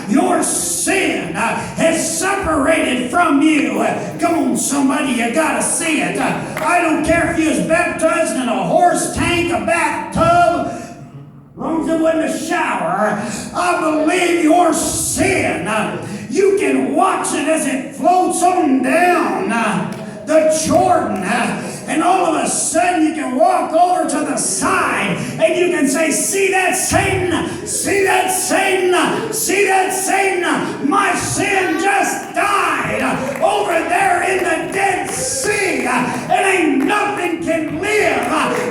Your sin has separated from you. Come on, somebody, you got to see it. I don't care if you was baptized in a horse tank, a bathtub, as long as it wasn't a shower. I believe your sin, you can watch it as it floats on down the Jordan. And all of a sudden you can walk over to the side and you can say, see that Satan? See that Satan? See that Satan? My sin just died over there in the Dead Sea. And ain't nothing can live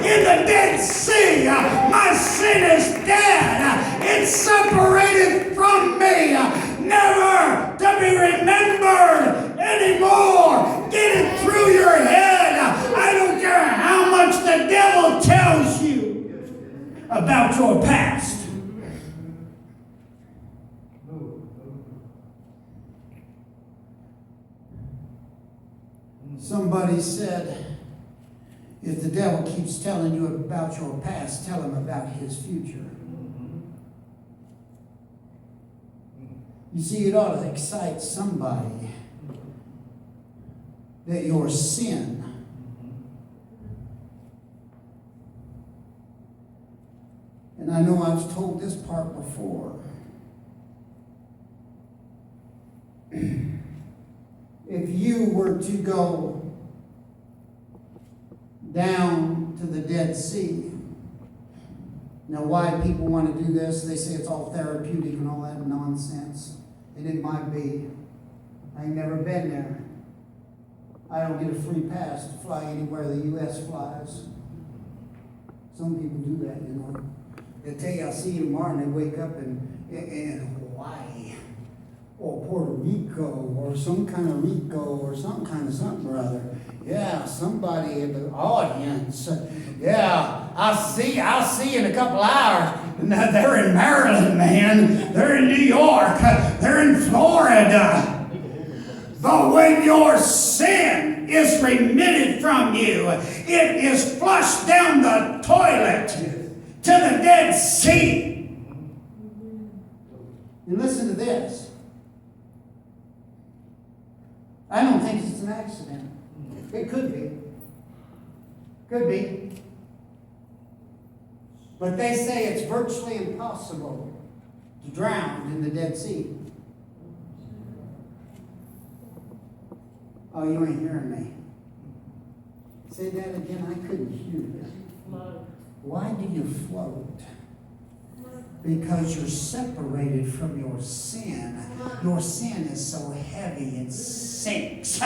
in the Dead Sea. My sin is dead. It's separated from me. Never to be remembered anymore. Get it through your head. I don't care how much the devil tells you about your past. Somebody said, if the devil keeps telling you about your past, tell him about his future. You see, it ought to excite somebody that your sin and I know I've told this part before. If you were to go down to the Dead Sea, now why people want to do this, they say it's all therapeutic and all that nonsense. And it might be. I ain't never been there. I don't get a free pass to fly anywhere the U.S. flies. Some people do that, you know. They tell you, I'll see you tomorrow, and they wake up in Hawaii or Puerto Rico or some kind of Rico or some kind of something or other. Yeah, somebody in the audience. Yeah, I'll see you in a couple hours. Now, they're in Maryland, man. They're in New York. They're in Florida. But when your sin is remitted from you, it is flushed down the toilet to the Dead Sea. And listen to this. I don't think it's an accident. It could be. Could be. But they say it's virtually impossible to drown in the Dead Sea. Oh, you ain't hearing me. Say that again. I couldn't hear you. Why do you float? Because you're separated from your sin. Your sin is so heavy it sinks.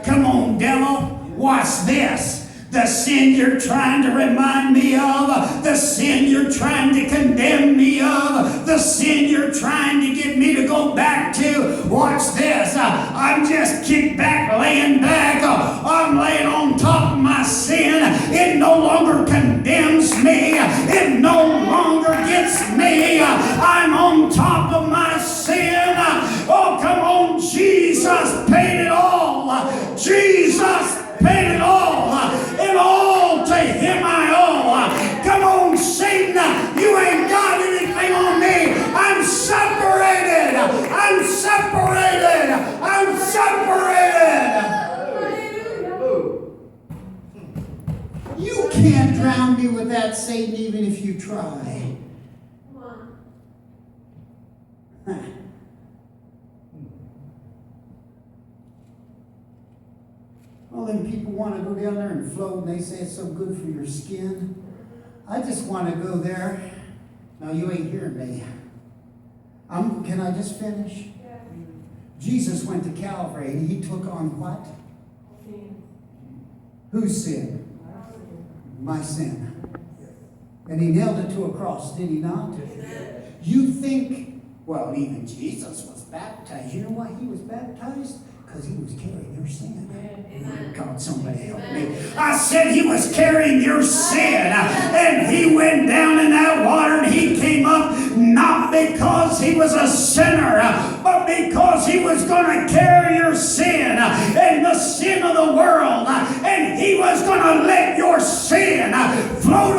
Come on, devil. Watch this. The sin you're trying to remind me of, the sin you're trying to condemn me of, the sin you're trying to get me to go back to. Watch this. I'm just kicked back, laying back. I'm laying on top of my sin. It no longer condemns me. It no longer gets me. I'm on top of my sin. Oh, come on. Jesus paid it all. Jesus paid it all. And all to him I owe. Come on, Satan. You ain't got anything on me. I'm separated. I'm separated. I'm separated. You can't drown me with that, Satan, even if you try. Well, then people want to go down there and float, and they say it's so good for your skin. I just want to go there. No, you ain't hearing me. Can I just finish? Yeah. Jesus went to Calvary, and he took on what? Sin. Whose sin? My sin. And he nailed it to a cross, did he not? Yes. You think, well, even Jesus was baptized. You know why he was baptized? Because he was carrying your sin. Amen. God, somebody help me. I said he was carrying your sin. And he went down in that water and he came up not because he was a sinner, but because he was going to carry your sin and the sin of the world. And he was going to let your sin float